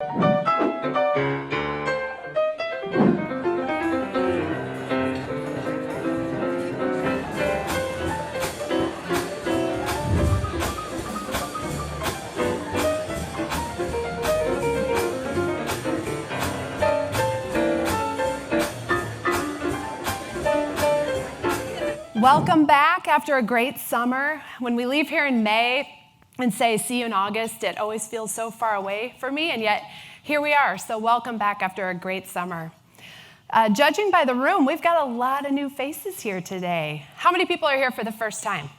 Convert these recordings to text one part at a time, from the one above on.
Welcome back after a great summer. When we leave here in May and say, see you in August, it always feels so far away for me, and yet here we are. So welcome back after a great summer. Judging by the room, we've got a lot of new faces here today. How many people are here for the first time?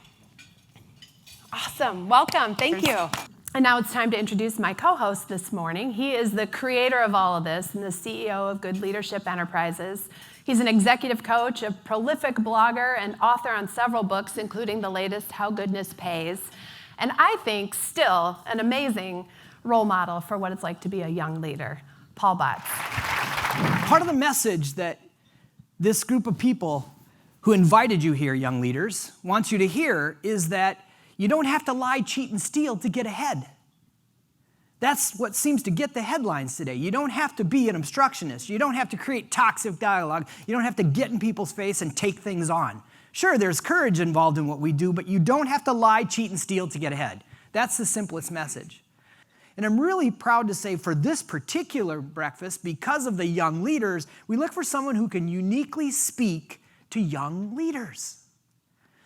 Awesome, welcome, thank you. And now it's time to introduce my co-host this morning. He is the creator of all of this and the CEO of Good Leadership Enterprises. He's an executive coach, a prolific blogger, and author on several books, including the latest, How Goodness Pays. And I think still an amazing role model for what it's like to be a young leader. Paul Botts. Part of the message that this group of people who invited you here, young leaders, wants you to hear is that you don't have to lie, cheat, and steal to get ahead. That's what seems to get the headlines today. You don't have to be an obstructionist. You don't have to create toxic dialogue. You don't have to get in people's face and take things on. Sure, there's courage involved in what we do, but you don't have to lie, cheat, and steal to get ahead. That's the simplest message. And I'm really proud to say for this particular breakfast, because of the young leaders, we look for someone who can uniquely speak to young leaders.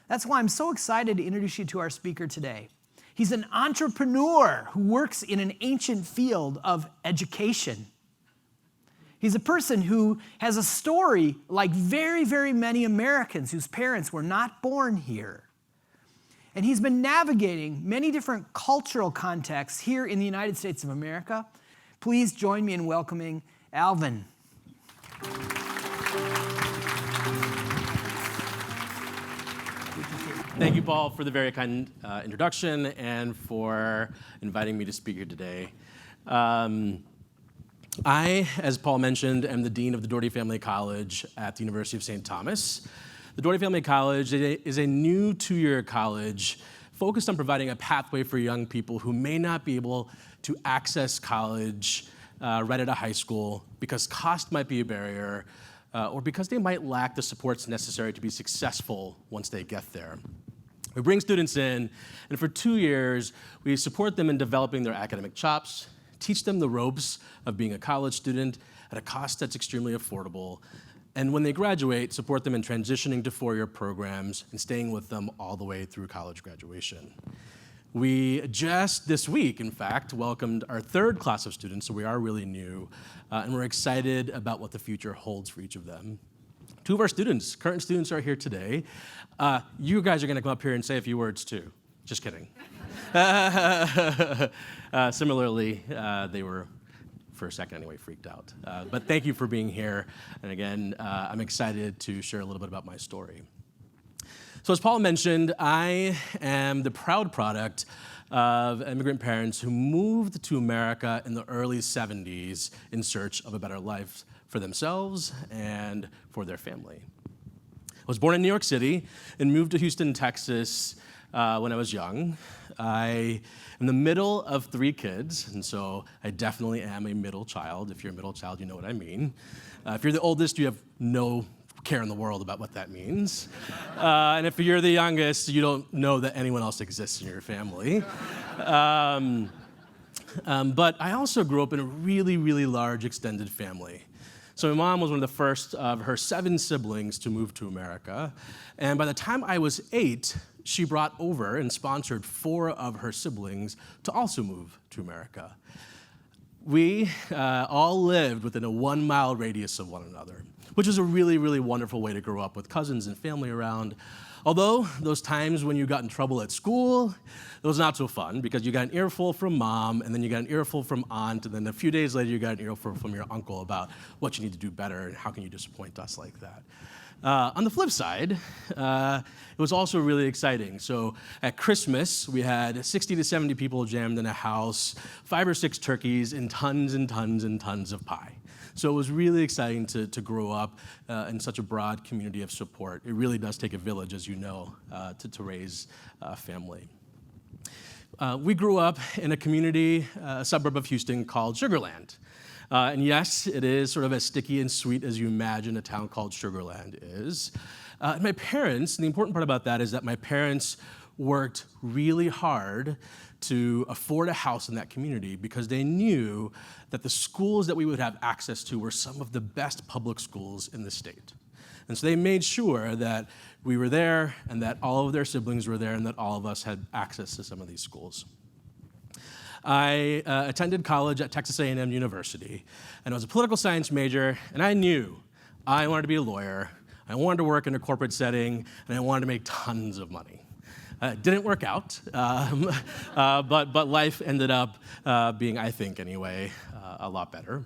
That's why I'm so excited to introduce you to our speaker today. He's an entrepreneur who works in an ancient field of education. He's a person who has a story like very, very many Americans whose parents were not born here. And he's been navigating many different cultural contexts here in the United States of America. Please join me in welcoming Alvin. Thank you, Paul, for the very kind introduction and for inviting me to speak here today. I, as Paul mentioned, am the Dean of the Doherty Family College at the University of St. Thomas. The Doherty Family College is a new two-year college focused on providing a pathway for young people who may not be able to access college right out of high school because cost might be a barrier or because they might lack the supports necessary to be successful once they get there. We bring students in, and for 2 years, we support them in developing their academic chops, teach them the ropes of being a college student at a cost that's extremely affordable, and when they graduate, support them in transitioning to four-year programs and staying with them all the way through college graduation. We just this week, in fact, welcomed our third class of students, so we are really new, and we're excited about what the future holds for each of them. Two of our students, current students, are here today. You guys are going to come up here and say a few words too. Just kidding. Similarly, they were, for a second anyway, freaked out. But thank you for being here. And again, I'm excited to share a little bit about my story. So as Paul mentioned, I am the proud product of immigrant parents who moved to America in the early 70s in search of a better life for themselves and for their family. I was born in New York City and moved to Houston, Texas when I was young. I am the middle of three kids, and so I definitely am a middle child. If you're a middle child, you know what I mean. If you're the oldest, you have no care in the world about what that means. And if you're the youngest, you don't know that anyone else exists in your family. But I also grew up in a really, really large extended family. So my mom was one of the first of her 7 siblings to move to America. And by the time I was 8, she brought over and sponsored 4 of her siblings to also move to America. We all lived within a 1-mile radius of one another, which was a really, really wonderful way to grow up with cousins and family around. Although those times when you got in trouble at school, it was not so fun because you got an earful from mom, and then you got an earful from aunt, and then a few days later you got an earful from your uncle about what you need to do better and how can you disappoint us like that. On the flip side, it was also really exciting. So at Christmas, we had 60 to 70 people jammed in a house, 5 or 6 turkeys, and tons and tons and tons of pie. So it was really exciting to grow up in such a broad community of support. It really does take a village, as you know, to raise a family. We grew up in a community, a suburb of Houston called Sugarland. And yes, it is sort of as sticky and sweet as you imagine a town called Sugarland is. And my parents, and the important part about that is that my parents worked really hard to afford a house in that community because they knew that the schools that we would have access to were some of the best public schools in the state. And so they made sure that we were there and that all of their siblings were there and that all of us had access to some of these schools. I attended college at Texas A&M University, and I was a political science major, and I knew I wanted to be a lawyer, I wanted to work in a corporate setting, and I wanted to make tons of money. It didn't work out, but life ended up being, I think anyway, a lot better.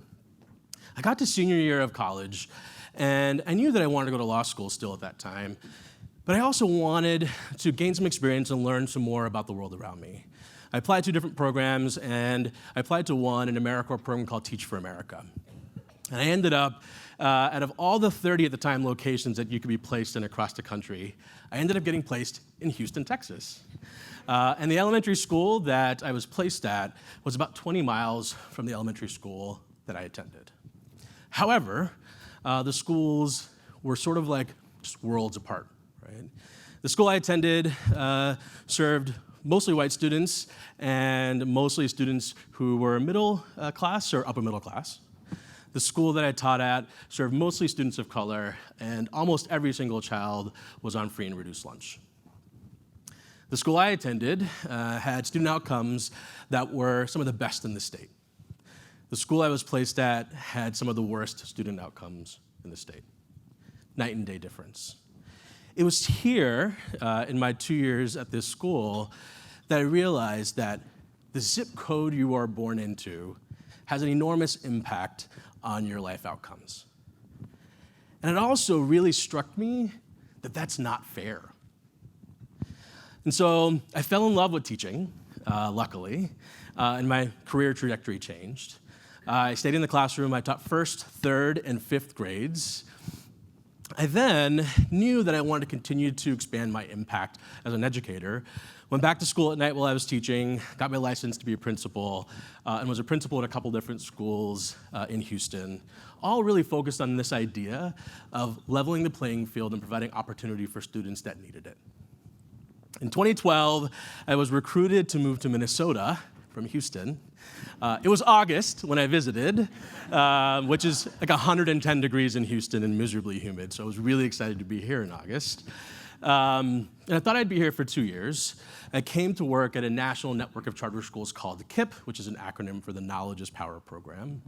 I got to senior year of college, and I knew that I wanted to go to law school still at that time, but I also wanted to gain some experience and learn some more about the world around me. I applied to different programs, and I applied to one, an AmeriCorps program called Teach for America. And I ended up, out of all the 30 at the time locations that you could be placed in across the country, I ended up getting placed in Houston, Texas. And the elementary school that I was placed at was about 20 miles from the elementary school that I attended. However, the schools were sort of like just worlds apart, right? The school I attended served mostly white students and mostly students who were middle class or upper middle class. The school that I taught at served mostly students of color, and almost every single child was on free and reduced lunch. The school I attended had student outcomes that were some of the best in the state. The school I was placed at had some of the worst student outcomes in the state. Night and day difference. It was here, in my 2 years at this school, that I realized that the zip code you are born into has an enormous impact on your life outcomes. And it also really struck me that that's not fair. And so I fell in love with teaching, luckily, and my career trajectory changed. I stayed in the classroom. I taught first, third, and fifth grades. I then knew that I wanted to continue to expand my impact as an educator. Went back to school at night while I was teaching, got my license to be a principal, and was a principal at a couple different schools in Houston, all really focused on this idea of leveling the playing field and providing opportunity for students that needed it. In 2012, I was recruited to move to Minnesota from Houston. It was August when I visited, which is like 110 degrees in Houston and miserably humid, so I was really excited to be here in August. And I thought I'd be here for 2 years. I came to work at a national network of charter schools called the KIPP, which is an acronym for the Knowledge is Power program.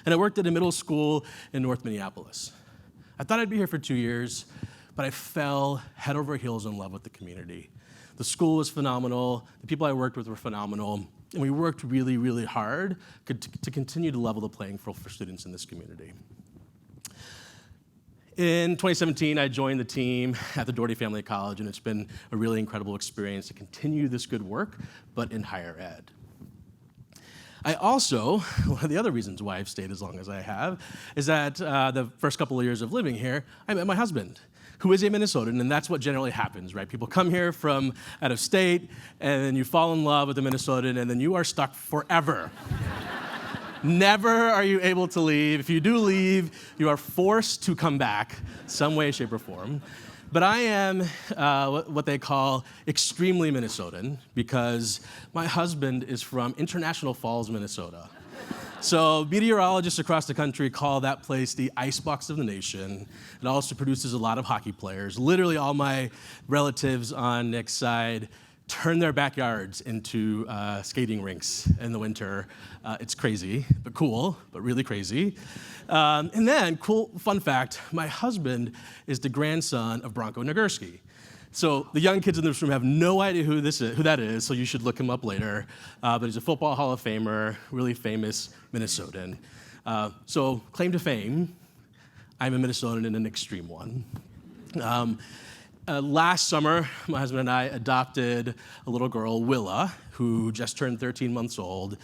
And I worked at a middle school in North Minneapolis. I thought I'd be here for 2 years, but I fell head over heels in love with the community. The school was phenomenal, the people I worked with were phenomenal, and we worked really, really hard to continue to level the playing field for students in this community. In 2017, I joined the team at the Doherty Family College, and it's been a really incredible experience to continue this good work, but in higher ed. I also, one of the other reasons why I've stayed as long as I have, is that the first couple of years of living here, I met my husband, who is a Minnesotan, and that's what generally happens, right? People come here from out of state, and then you fall in love with a Minnesotan, and then you are stuck forever. Never are you able to leave. If you do leave, you are forced to come back some way, shape, or form. But I am what they call extremely Minnesotan because my husband is from International Falls, Minnesota. So meteorologists across the country call that place the icebox of the nation. It also produces a lot of hockey players. Literally all my relatives on Nick's side turn their backyards into skating rinks in the winter. It's crazy, but cool, but really crazy. And then, cool fun fact, my husband is the grandson of Bronco Nagurski. So the young kids in this room have no idea who that is, so you should look him up later. But he's a football Hall of Famer, really famous Minnesotan. So claim to fame, I'm a Minnesotan and an extreme one. Last summer, my husband and I adopted a little girl, Willa, who just turned 13 months old,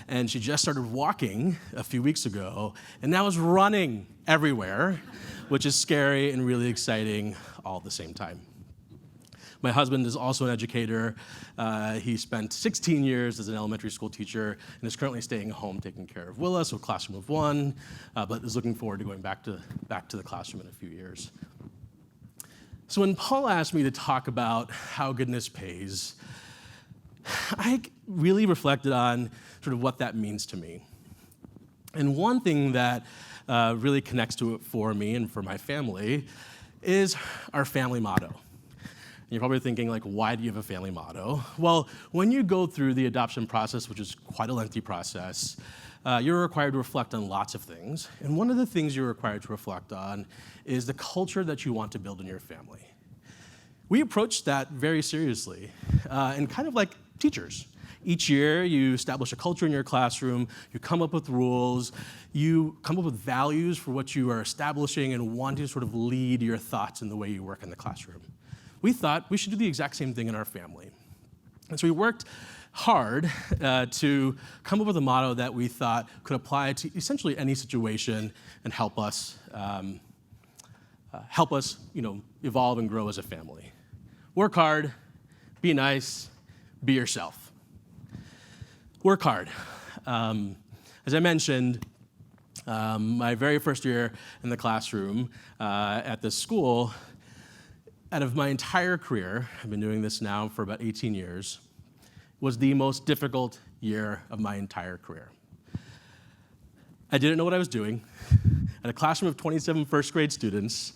and she just started walking a few weeks ago, and now is running everywhere, which is scary and really exciting all at the same time. My husband is also an educator. He spent 16 years as an elementary school teacher and is currently staying home taking care of Willa, so classroom of one, but is looking forward to going back to the classroom in a few years. So when Paul asked me to talk about how goodness pays, I really reflected on sort of what that means to me. And one thing that really connects to it for me and for my family is our family motto. And you're probably thinking, like, why do you have a family motto? Well, when you go through the adoption process, which is quite a lengthy process, you're required to reflect on lots of things. And one of the things you're required to reflect on is the culture that you want to build in your family. We approach that very seriously, and kind of like teachers. Each year, you establish a culture in your classroom, you come up with rules, you come up with values for what you are establishing and wanting to sort of lead your thoughts in the way you work in the classroom. We thought we should do the exact same thing in our family. And so we worked hard to come up with a motto that we thought could apply to essentially any situation and help us evolve and grow as a family. Work hard, be nice, be yourself. Work hard. As I mentioned, my very first year in the classroom at this school, out of my entire career, I've been doing this now for about 18 years, was the most difficult year of my entire career. I didn't know what I was doing. At a classroom of 27 first grade students,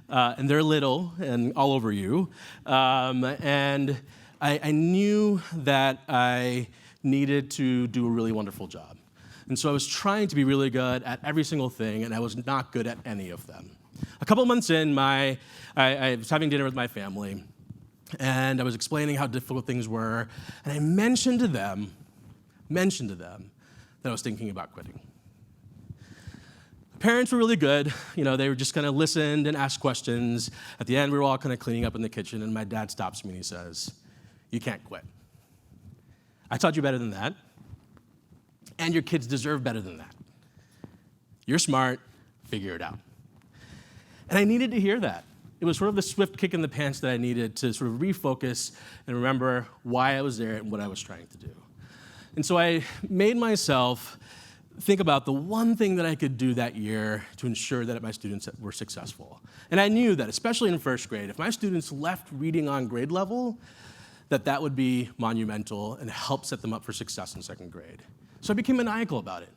and they're little and all over you, and I knew that I needed to do a really wonderful job. And so I was trying to be really good at every single thing, and I was not good at any of them. A couple months in, I was having dinner with my family, and I was explaining how difficult things were, and I mentioned to them that I was thinking about quitting. Parents were really good. They were just kind of listened and asked questions. At the end, we were all kind of cleaning up in the kitchen, and my dad stops me and he says, "You can't quit. I taught you better than that, and your kids deserve better than that. You're smart, figure it out." And I needed to hear that. It was sort of the swift kick in the pants that I needed to sort of refocus and remember why I was there and what I was trying to do. And so I made myself think about the one thing that I could do that year to ensure that my students were successful. And I knew that, especially in first grade, if my students left reading on grade level, that would be monumental and help set them up for success in second grade. So I became maniacal about it.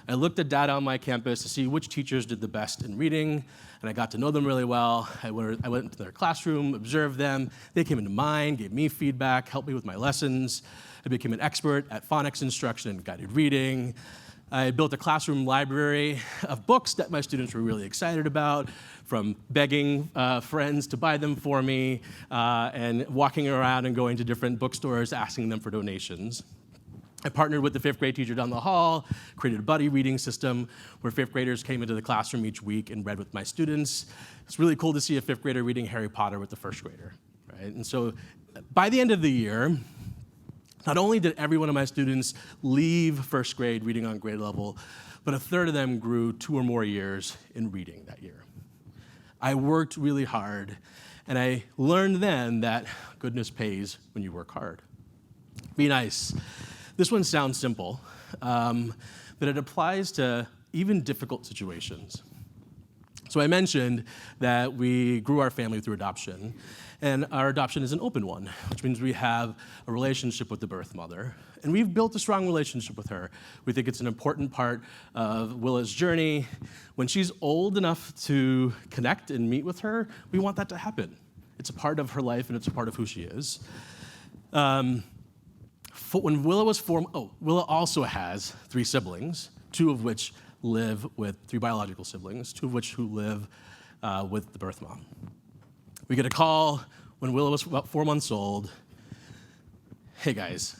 I looked at data on my campus to see which teachers did the best in reading, and I got to know them really well. I went into their classroom, observed them. They came into mine, gave me feedback, helped me with my lessons. I became an expert at phonics instruction and guided reading. I built a classroom library of books that my students were really excited about, from begging friends to buy them for me, and walking around and going to different bookstores, asking them for donations. I partnered with the fifth grade teacher down the hall, created a buddy reading system where fifth graders came into the classroom each week and read with my students. It's really cool to see a fifth grader reading Harry Potter with the first grader, right? And so by the end of the year, not only did every one of my students leave first grade reading on grade level, but a third of them grew 2 or more years in reading that year. I worked really hard, and I learned then that goodness pays when you work hard. Be nice. This one sounds simple, but it applies to even difficult situations. So I mentioned that we grew our family through adoption, and our adoption is an open one, which means we have a relationship with the birth mother, and we've built a strong relationship with her. We think it's an important part of Willa's journey. When she's old enough to connect and meet with her, we want that to happen. It's a part of her life, and it's a part of who she is. When Willa was Willa also has 3 siblings, 2 of which live with 3 biological siblings, 2 of which who live with the birth mom. We get a call when Willa was about 4 months old. "Hey guys,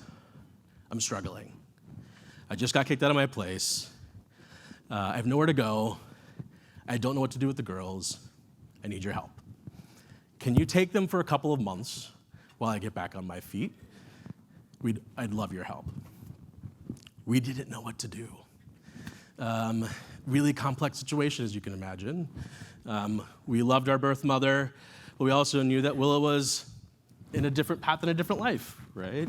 I'm struggling. I just got kicked out of my place. I have nowhere to go. I don't know what to do with the girls. I need your help. Can you take them for a couple of months while I get back on my feet? I'd love your help." We didn't know what to do. Really complex situation, as you can imagine. We loved our birth mother, but we also knew that Willa was in a different path and a different life, right?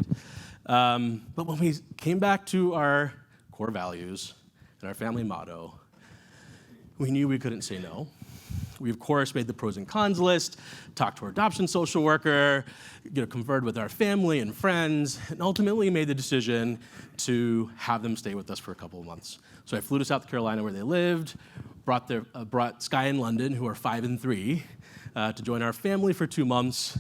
But when we came back to our core values and our family motto, we knew we couldn't say no. We, of course, made the pros and cons list, talked to our adoption social worker, conferred with our family and friends, and ultimately made the decision to have them stay with us for a couple of months. So I flew to South Carolina where they lived, brought Sky and London, who are 5 and 3, to join our family for 2 months.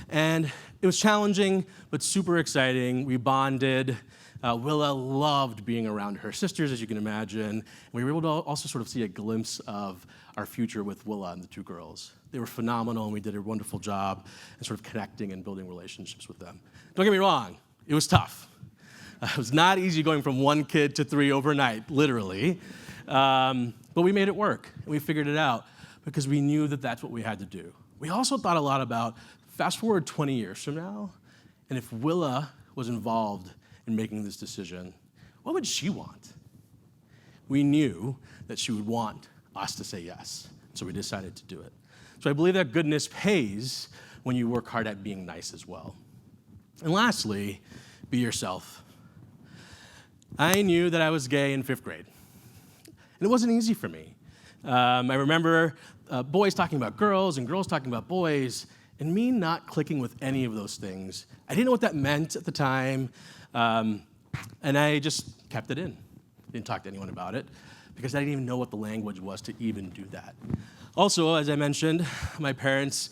And it was challenging, but super exciting. We bonded. Willa loved being around her sisters, as you can imagine. We were able to also sort of see a glimpse of our future with Willa and the 2 girls. They were phenomenal, and we did a wonderful job in sort of connecting and building relationships with them. Don't get me wrong, it was tough. It was not easy going from 1 kid to 3 overnight, literally. But we made it work, and we figured it out because we knew that that's what we had to do. We also thought a lot about, fast forward 20 years from now, and if Willa was involved in making this decision, what would she want? We knew that she would want us to say yes, so we decided to do it. So I believe that goodness pays when you work hard at being nice as well. And lastly, be yourself. I knew that I was gay in 5th grade, and it wasn't easy for me. I remember boys talking about girls and girls talking about boys, and me not clicking with any of those things. I didn't know what that meant at the time, and I just kept it in. Didn't talk to anyone about it because I didn't even know what the language was to even do that. Also, as I mentioned, my parents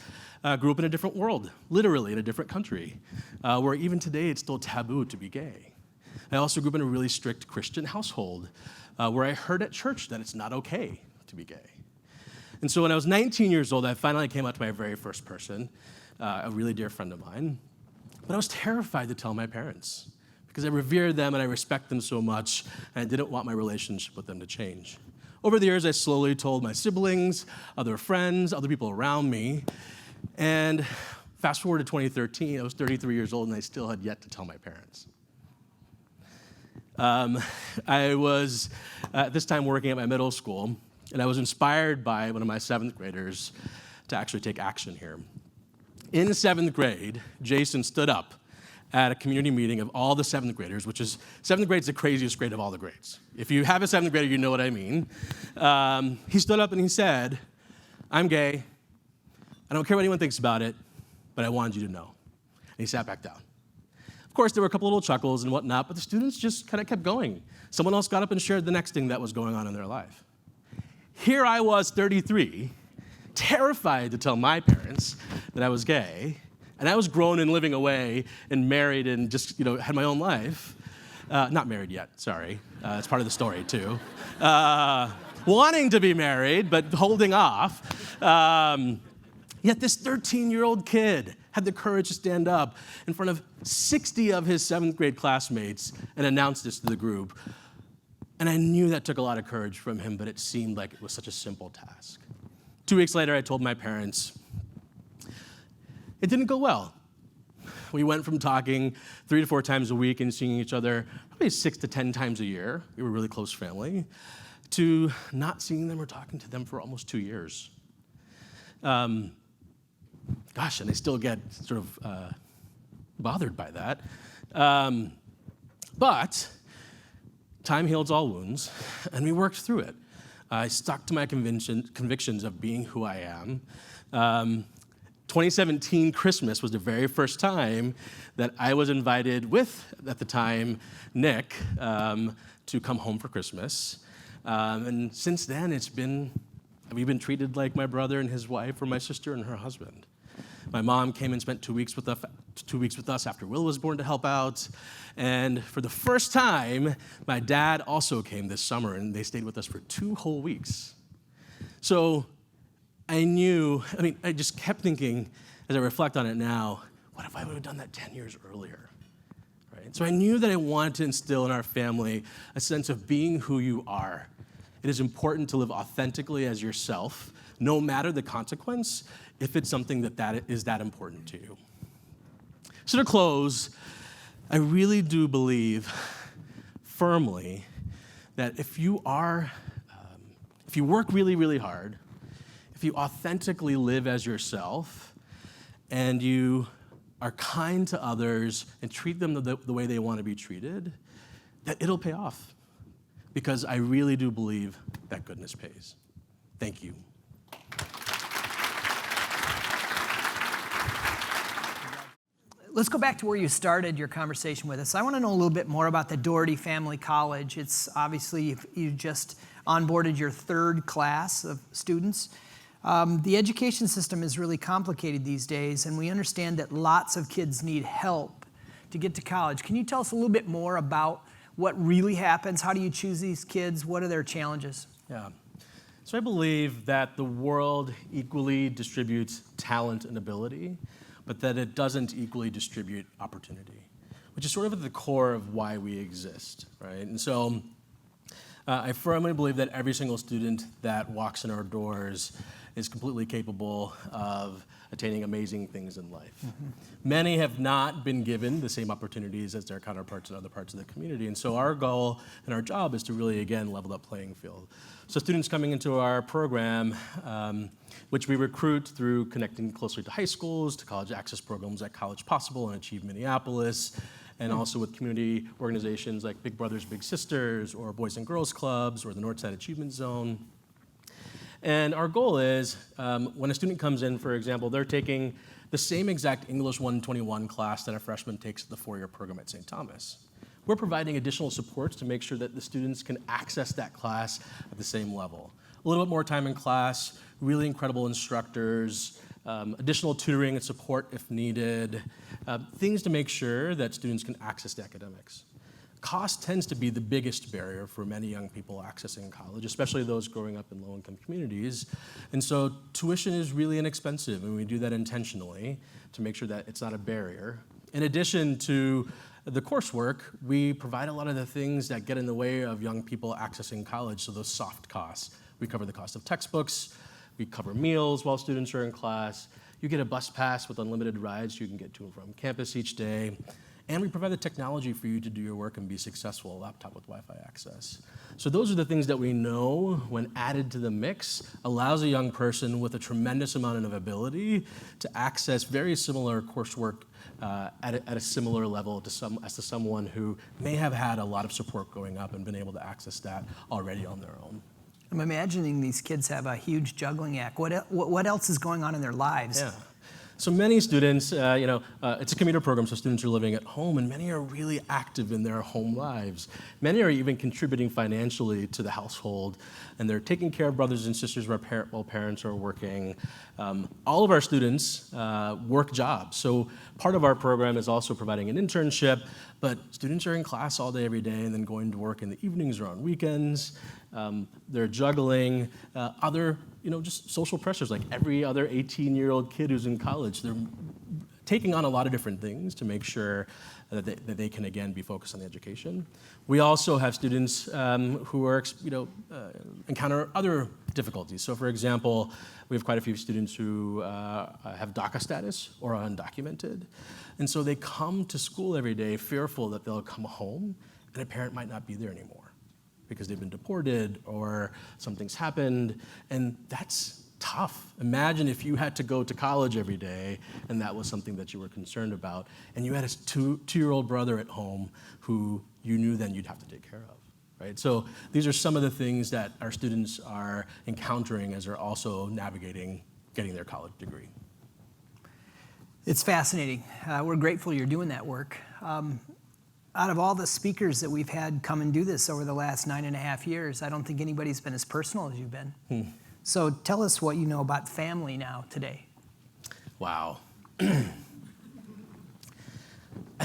grew up in a different world, literally in a different country, where even today it's still taboo to be gay. I also grew up in a really strict Christian household where I heard at church that it's not okay to be gay. And so when I was 19 years old, I finally came out to my very first person, a really dear friend of mine. But I was terrified to tell my parents because I revered them and I respect them so much, and I didn't want my relationship with them to change. Over the years, I slowly told my siblings, other friends, other people around me, and fast forward to 2013, I was 33 years old and I still had yet to tell my parents. I was at this time working at my middle school, and I was inspired by one of my 7th graders to actually take action here. In 7th grade, Jason stood up at a community meeting of all the 7th graders, which is, 7th grade is the craziest grade of all the grades. If you have a 7th grader, you know what I mean. He stood up and he said, "I'm gay. I don't care what anyone thinks about it, but I wanted you to know." And he sat back down. Of course, there were a couple little chuckles and whatnot, but the students just kind of kept going. Someone else got up and shared the next thing that was going on in their life. Here I was, 33, terrified to tell my parents that I was gay, and I was grown and living away and married and just, had my own life. Not married yet, sorry. It's part of the story, too. Wanting to be married, but holding off. Yet this 13-year-old kid had the courage to stand up in front of 60 of his 7th grade classmates and announce this to the group. And I knew that took a lot of courage from him, but it seemed like it was such a simple task. 2 weeks later, I told my parents. It didn't go well. We went from talking 3 to 4 times a week and seeing each other probably 6 to 10 times a year. We were a really close family, to not seeing them or talking to them for almost 2 years. And I still get sort of bothered by that. But time heals all wounds, and we worked through it. I stuck to my convictions of being who I am. 2017 Christmas was the very first time that I was invited with, at the time, Nick, to come home for Christmas. And since then, we've been treated like my brother and his wife or my sister and her husband. My mom came and spent 2 weeks with us after Will was born to help out. And for the first time, my dad also came this summer, and they stayed with us for 2 whole weeks. So I just kept thinking, as I reflect on it now, what if I would have done that 10 years earlier? Right? So I knew that I wanted to instill in our family a sense of being who you are. It is important to live authentically as yourself, no matter the consequence, if it's something that is that important to you. So to close, I really do believe firmly that if you work really, really hard, if you authentically live as yourself, and you are kind to others and treat them the way they want to be treated, that it'll pay off. Because I really do believe that goodness pays. Thank you. Let's go back to where you started your conversation with us. I want to know a little bit more about the Doherty Family College. It's obviously, you just onboarded your third class of students. The education system is really complicated these days, and we understand that lots of kids need help to get to college. Can you tell us a little bit more about what really happens? How do you choose these kids? What are their challenges? Yeah. So I believe that the world equally distributes talent and ability, but that it doesn't equally distribute opportunity, which is sort of at the core of why we exist, right? And so I firmly believe that every single student that walks in our doors is completely capable of attaining amazing things in life. Mm-hmm. Many have not been given the same opportunities as their counterparts in other parts of the community. And so our goal and our job is to really, again, level that playing field. So students coming into our program, which we recruit through connecting closely to high schools, to college access programs like College Possible and Achieve Minneapolis, and also with community organizations like Big Brothers Big Sisters, or Boys and Girls Clubs, or the Northside Achievement Zone. And our goal is, when a student comes in, for example, they're taking the same exact English 121 class that a freshman takes at the four-year program at St. Thomas. We're providing additional supports to make sure that the students can access that class at the same level. A little bit more time in class, really incredible instructors, additional tutoring and support if needed, things to make sure that students can access the academics. Cost tends to be the biggest barrier for many young people accessing college, especially those growing up in low-income communities. And so tuition is really inexpensive, and we do that intentionally to make sure that it's not a barrier. In addition to the coursework, we provide a lot of the things that get in the way of young people accessing college, so those soft costs. We cover the cost of textbooks, we cover meals while students are in class, you get a bus pass with unlimited rides so you can get to and from campus each day. And we provide the technology for you to do your work and be successful, a laptop with Wi-Fi access. So those are the things that we know, when added to the mix, allows a young person with a tremendous amount of ability to access very similar coursework at a similar level to someone who may have had a lot of support growing up and been able to access that already on their own. I'm imagining these kids have a huge juggling act. What else is going on in their lives? Yeah. So many students, it's a commuter program, so students are living at home, and many are really active in their home lives. Many are even contributing financially to the household, and they're taking care of brothers and sisters while parents are working. All of our students work jobs, so part of our program is also providing an internship, but students are in class all day, every day, and then going to work in the evenings or on weekends. They're juggling other, just social pressures like every other 18-year-old kid who's in college. They're taking on a lot of different things to make sure that they can, again, be focused on the education. We also have students who are, encounter other difficulties. So, for example, we have quite a few students who have DACA status or are undocumented. And so they come to school every day fearful that they'll come home and a parent might not be there anymore because they've been deported or something's happened, and that's tough. Imagine if you had to go to college every day and that was something that you were concerned about, and you had a two-year-old brother at home who you knew then you'd have to take care of, right? So these are some of the things that our students are encountering as they're also navigating getting their college degree. It's fascinating. We're grateful you're doing that work. Out of all the speakers that we've had come and do this over the last 9.5 years, I don't think anybody's been as personal as you've been. So tell us what you know about family now today. Wow. I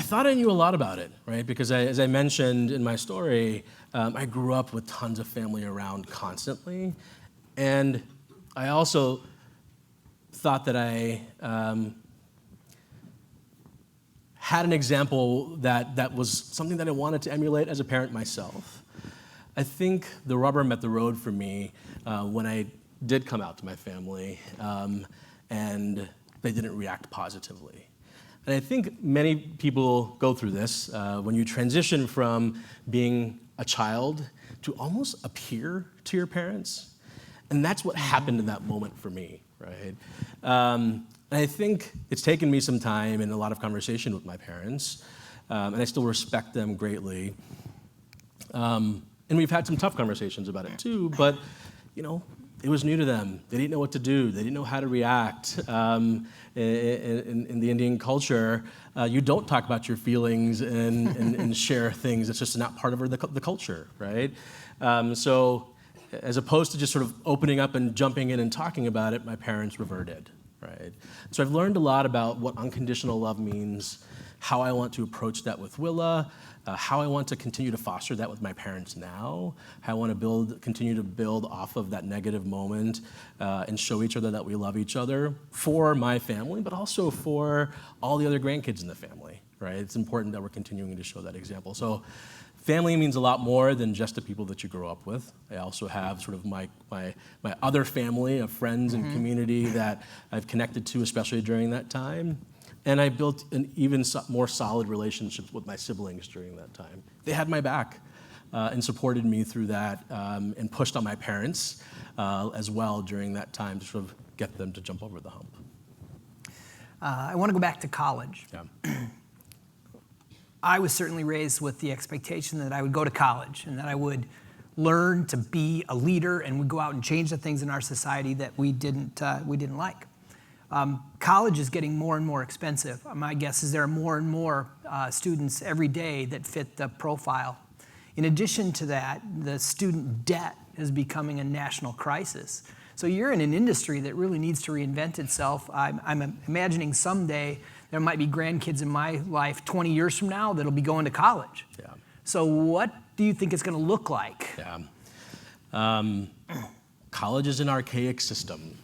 thought I knew a lot about it, right? Because as I mentioned in my story, I grew up with tons of family around constantly. And I also thought that I had an example that was something that I wanted to emulate as a parent myself. I think the rubber met the road for me when I did come out to my family and they didn't react positively. And I think many people go through this when you transition from being a child to almost a peer to your parents. And that's what happened in that moment for me, right? And I think it's taken me some time and a lot of conversation with my parents, and I still respect them greatly. And we've had some tough conversations about it too, but it was new to them. They didn't know what to do. They didn't know how to react. In the Indian culture, you don't talk about your feelings and share things. It's just not part of the culture, right? So as opposed to just sort of opening up and jumping in and talking about it, my parents reverted, right? So I've learned a lot about what unconditional love means, how I want to approach that with Willa, how I want to continue to foster that with my parents now, how I want to continue to build off of that negative moment and show each other that we love each other for my family, but also for all the other grandkids in the family, right? It's important that we're continuing to show that example. So family means a lot more than just the people that you grow up with. I also have sort of my other family of friends and community that I've connected to, especially during that time. And I built an even more solid relationship with my siblings during that time. They had my back and supported me through that and pushed on my parents as well during that time to sort of get them to jump over the hump. I want to go back to college. Yeah. I was certainly raised with the expectation that I would go to college and that I would learn to be a leader and would go out and change the things in our society that we didn't like. College is getting more and more expensive. My guess is there are more and more students every day that fit the profile. In addition to that, the student debt is becoming a national crisis. So you're in an industry that really needs to reinvent itself. I'm imagining someday there might be grandkids in my life 20 years from now that'll be going to college. Yeah. So what do you think it's going to look like? Yeah. College is an archaic system.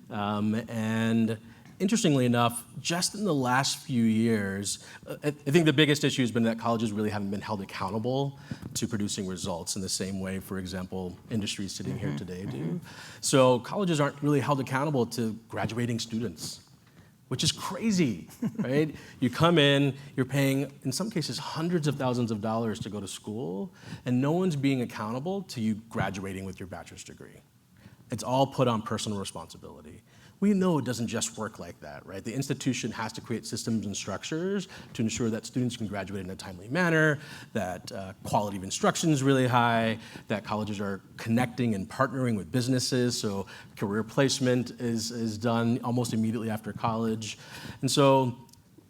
And interestingly enough, just in the last few years, I think the biggest issue has been that colleges really haven't been held accountable to producing results in the same way, for example, industries sitting here today do. So colleges aren't really held accountable to graduating students, which is crazy, right? You come in, you're paying, in some cases, hundreds of thousands of dollars to go to school, and no one's being accountable to you graduating with your bachelor's degree. It's all put on personal responsibility. We know it doesn't just work like that, right? The institution has to create systems and structures to ensure that students can graduate in a timely manner, that quality of instruction is really high, that colleges are connecting and partnering with businesses, so career placement is done almost immediately after college. And so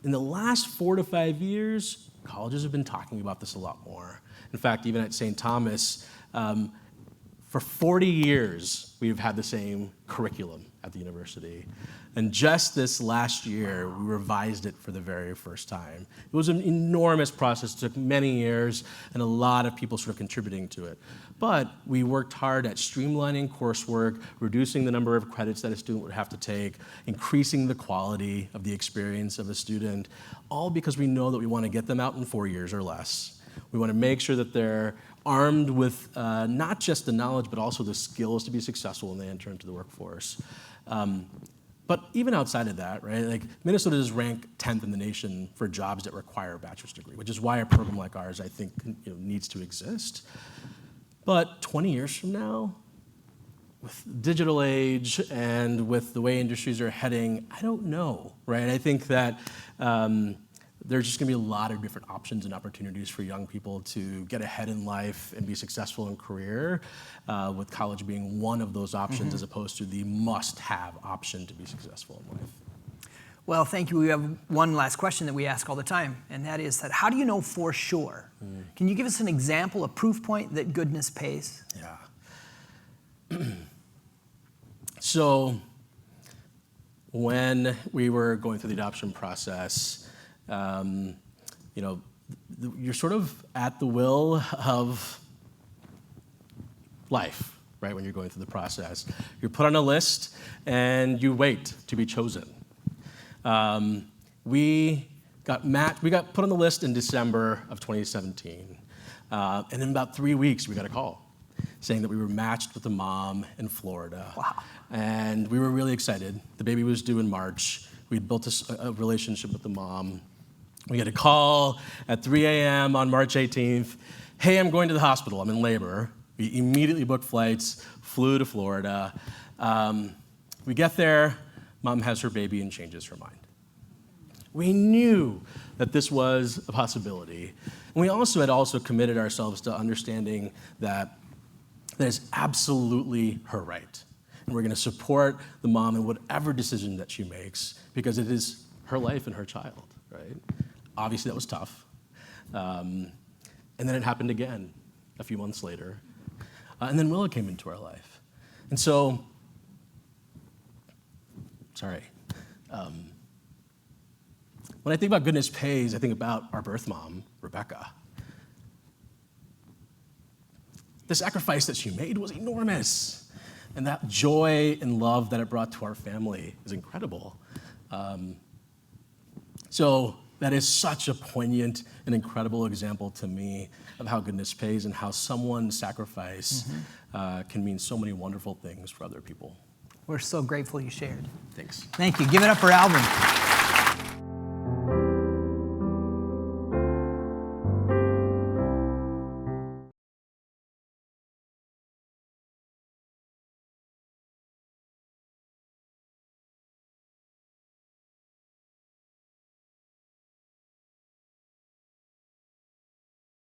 in the last 4 to 5 years, colleges have been talking about this a lot more. In fact, even at St. Thomas, for 40 years, we've had the same curriculum at the university. And just this last year, we revised it for the very first time. It was an enormous process, it took many years, and a lot of people sort of contributing to it. But we worked hard at streamlining coursework, reducing the number of credits that a student would have to take, increasing the quality of the experience of a student, all because we know that we want to get them out in 4 years or less. We want to make sure that they're armed with not just the knowledge, but also the skills to be successful when they enter into the workforce. But even outside of that, right, like Minnesota is ranked 10th in the nation for jobs that require a bachelor's degree, which is why a program like ours, I think, needs to exist. But 20 years from now, with digital age and with the way industries are heading, I don't know, right? I think that there's just going to be a lot of different options and opportunities for young people to get ahead in life and be successful in career, with college being one of those options as opposed to the must-have option to be successful in life. Well, thank you. We have one last question that we ask all the time, and that is that how do you know for sure? Can you give us an example, a proof point that goodness pays? Yeah. So when we were going through the adoption process, you're sort of at the will of life, right, when you're going through the process. You're put on a list, and you wait to be chosen. We got put on the list in December of 2017, and in about 3 weeks, we got a call saying that we were matched with a mom in Florida. Wow. And we were really excited. The baby was due in March. We'd built a relationship with the mom. We get a call at 3 a.m. on March 18th. Hey, I'm going to the hospital. I'm in labor. We immediately booked flights, flew to Florida. We get there. Mom has her baby and changes her mind. We knew that this was a possibility. And we also committed ourselves to understanding that that is absolutely her right. And we're going to support the mom in whatever decision that she makes because it is her life and her child, right? Obviously, that was tough. And then it happened again a few months later. And then Willa came into our life. And so, when I think about Goodness Pays, I think about our birth mom, Rebecca. The sacrifice that she made was enormous. And that joy and love that it brought to our family is incredible. So that is such a poignant and incredible example to me of how goodness pays and how someone's sacrifice can mean so many wonderful things for other people. We're so grateful you shared. Thanks. Thank you. Give it up for Alvin.